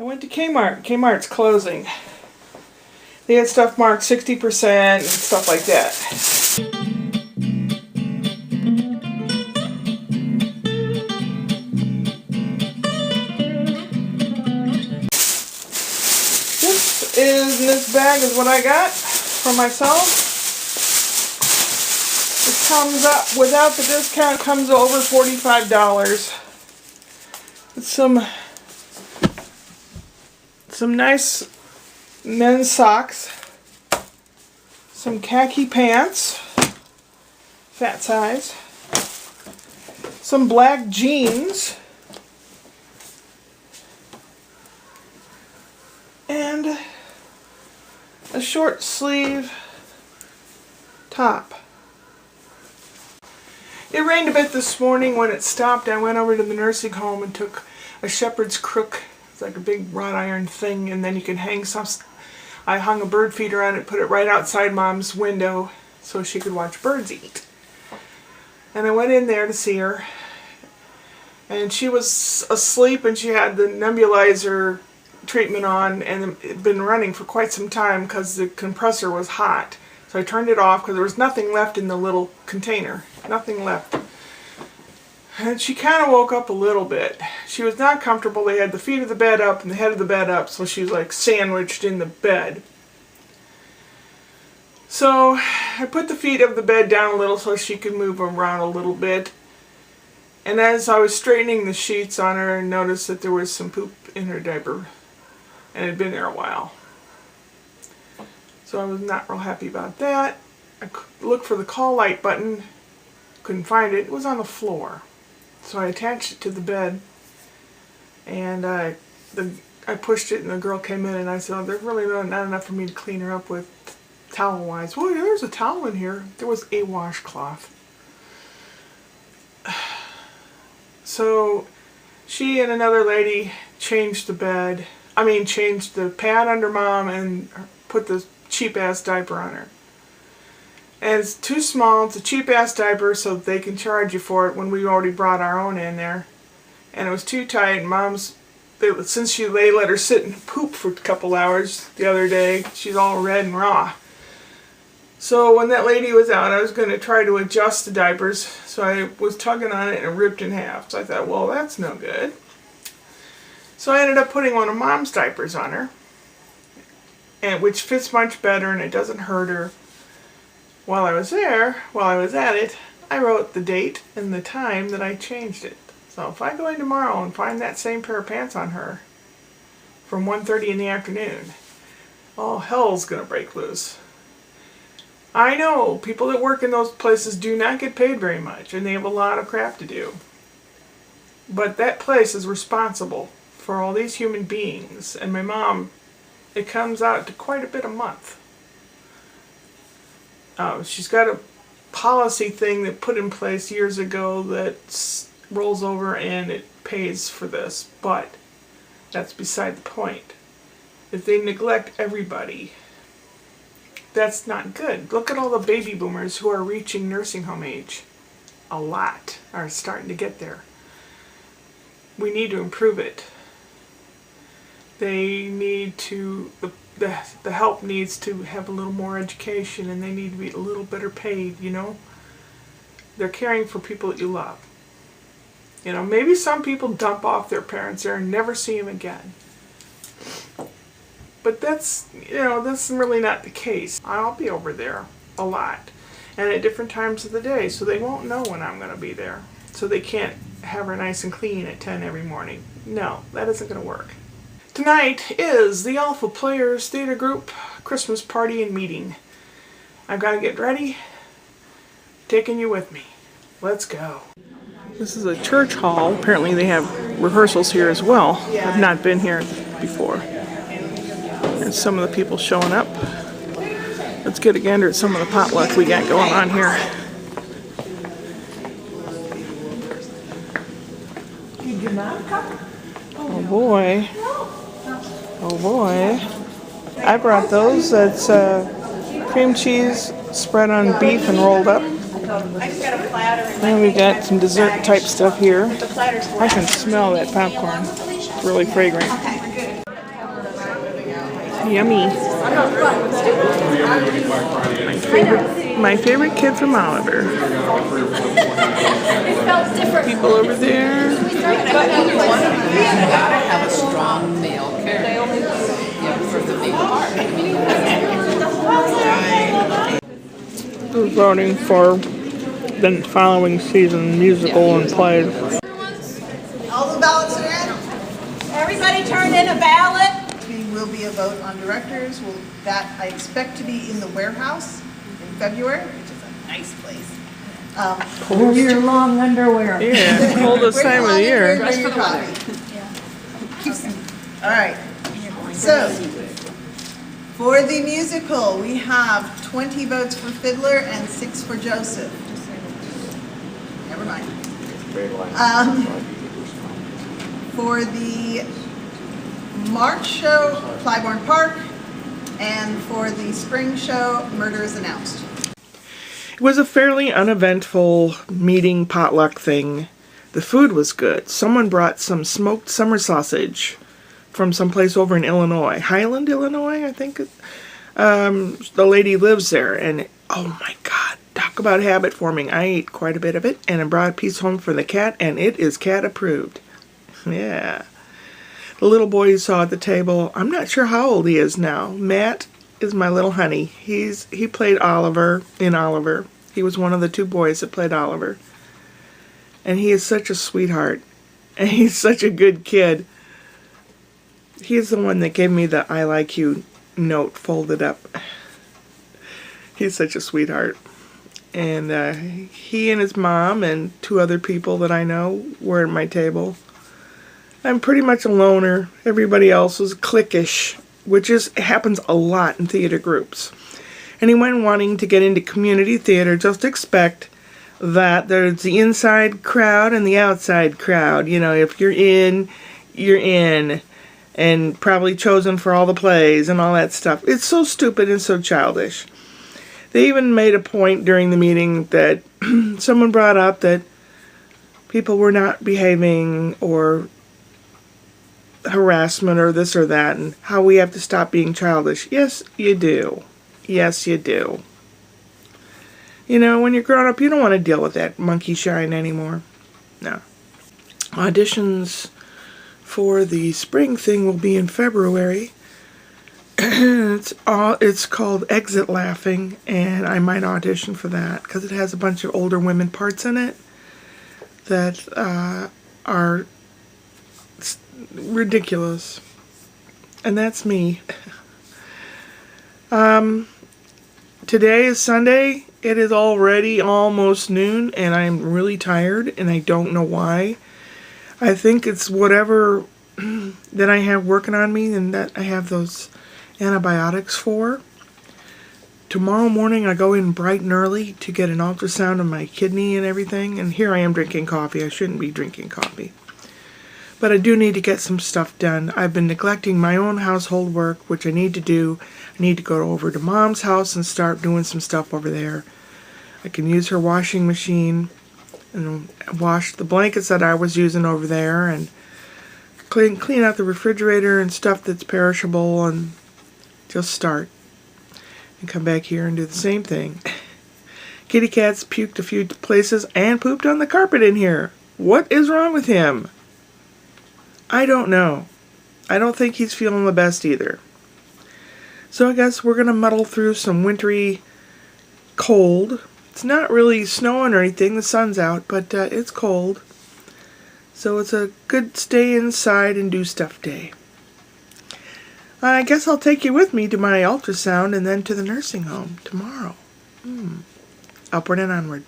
I went to Kmart. Kmart's closing. They had stuff marked 60% and stuff like that. This bag is what I got for myself. It comes up, without the discount, comes over $45. It's some nice men's socks, some khaki pants, fat size, some black jeans, and a short sleeve top. It rained a bit this morning. When it stopped, I went over to the nursing home and took a shepherd's crook. It's like a big wrought iron thing, and then you can hang some. I hung a bird feeder on it, put it right outside Mom's window so she could watch birds eat. And I went in there to see her, and she was asleep, and she had the nebulizer treatment on, and it had been running for quite some time because the compressor was hot. So I turned it off because there was nothing left in the little container. Nothing left. And she kind of woke up a little bit. She was not comfortable. They had the feet of the bed up and the head of the bed up, so she was like sandwiched in the bed. So I put the feet of the bed down a little so she could move around a little bit. And as I was straightening the sheets on her, I noticed that there was some poop in her diaper. And it had been there a while. So I was not real happy about that. I looked for the call light button. Couldn't find it. It was on the floor. So I attached it to the bed. And I pushed it, and the girl came in, and I said, oh, there's really not enough for me to clean her up with towel-wise. Well, there's a towel in here. There was a washcloth. So she and another lady changed the bed. Changed the pad under Mom and put the cheap-ass diaper on her. And it's too small. It's a cheap-ass diaper, so they can charge you for it when we already brought our own in there. And it was too tight. Since they let her sit and poop for a couple hours the other day, she's all red and raw. So when that lady was out, I was going to try to adjust the diapers. So I was tugging on it, and it ripped in half. So I thought, well, that's no good. So I ended up putting one of Mom's diapers on her, which fits much better, and it doesn't hurt her. While I was at it, I wrote the date and the time that I changed it. So if I go in tomorrow and find that same pair of pants on her from 1:30 in the afternoon, all hell's gonna break loose. I know people that work in those places do not get paid very much, and they have a lot of crap to do. But that place is responsible for all these human beings, and my mom, it comes out to quite a bit a month. She's got a policy thing that put in place years ago that rolls over and it pays for this, but that's beside the point. If they neglect everybody, that's not good. Look at all the baby boomers who are reaching nursing home age. A lot are starting to get there. We need to improve it. They need to, the help needs to have a little more education, and they need to be a little better paid, you know? They're caring for people that you love. You know, maybe some people dump off their parents there and never see them again. But that's really not the case. I'll be over there a lot, and at different times of the day, so they won't know when I'm going to be there. So they can't have her nice and clean at 10 every morning. No, that isn't going to work. Tonight is the Alpha Players Theater Group Christmas party and meeting. I've got to get ready. Taking you with me. Let's go. This is a church hall. Apparently they have rehearsals here as well. I've not been here before. There's some of the people showing up. Let's get a gander at some of the potluck we got going on here. Oh boy. Oh boy. I brought those. That's cream cheese spread on beef and rolled up. And we got some dessert type stuff here. I can smell that popcorn. It's really fragrant. Yummy. My favorite kid from Oliver. People over there. You gotta have a strong male character. For the big part. Who's voting for the following season musical and play? All the ballots are in. Everybody turn in a ballot. There will be a vote on directors. That I expect to be in the warehouse in February, which is a nice place. Wear your long underwear. Yeah, coldest time of the year. Dress for the weather. All right. So, for the musical, we have 20 votes for Fiddler and 6 for Joseph. Never mind. For the March show, Clybourne Park, and for the spring show, Murder is Announced. It was a fairly uneventful meeting potluck thing. The food was good. Someone brought some smoked summer sausage from someplace over in Illinois. Highland, Illinois, I think. The lady lives there, and oh my God, talk about habit forming. I ate quite a bit of it, and I brought a piece home for the cat, and it is cat approved. Yeah. The little boy you saw at the table, I'm not sure how old he is now. Matt is my little honey. He played Oliver in Oliver. He was one of the 2 boys that played Oliver. And he is such a sweetheart. And he's such a good kid. He's the one that gave me the I like you note folded up. He's such a sweetheart. And he and his mom and 2 other people that I know were at my table. I'm pretty much a loner. Everybody else was cliquish, which happens a lot in theater groups. Anyone wanting to get into community theater, just expect that there's the inside crowd and the outside crowd. You know, if you're in, you're in. And probably chosen for all the plays and all that stuff. It's so stupid and so childish. They even made a point during the meeting that someone brought up that people were not behaving or harassment or this or that, and how we have to stop being childish. Yes, you do. Yes, you do. You know, when you're grown up, you don't want to deal with that monkey shine anymore. No. Auditions for the spring thing will be in February. It's called Exit Laughing, and I might audition for that because it has a bunch of older women parts in it that are ridiculous. And that's me. Today is Sunday. It is already almost noon, and I'm really tired, and I don't know why. I think it's whatever that I have working on me and that I have those antibiotics for. Tomorrow morning I go in bright and early to get an ultrasound of my kidney and everything, and here I am drinking coffee. I shouldn't be drinking coffee. But I do need to get some stuff done. I've been neglecting my own household work, which I need to do. I need to go over to Mom's house and start doing some stuff over there. I can use her washing machine and wash the blankets that I was using over there and clean out the refrigerator and stuff that's perishable and just start. And come back here and do the same thing. Kitty Cat's puked a few places and pooped on the carpet in here. What is wrong with him? I don't know. I don't think he's feeling the best either. So I guess we're going to muddle through some wintry cold. It's not really snowing or anything. The sun's out, but it's cold. So it's a good stay inside and do stuff day. I guess I'll take you with me to my ultrasound and then to the nursing home tomorrow. Upward and onward.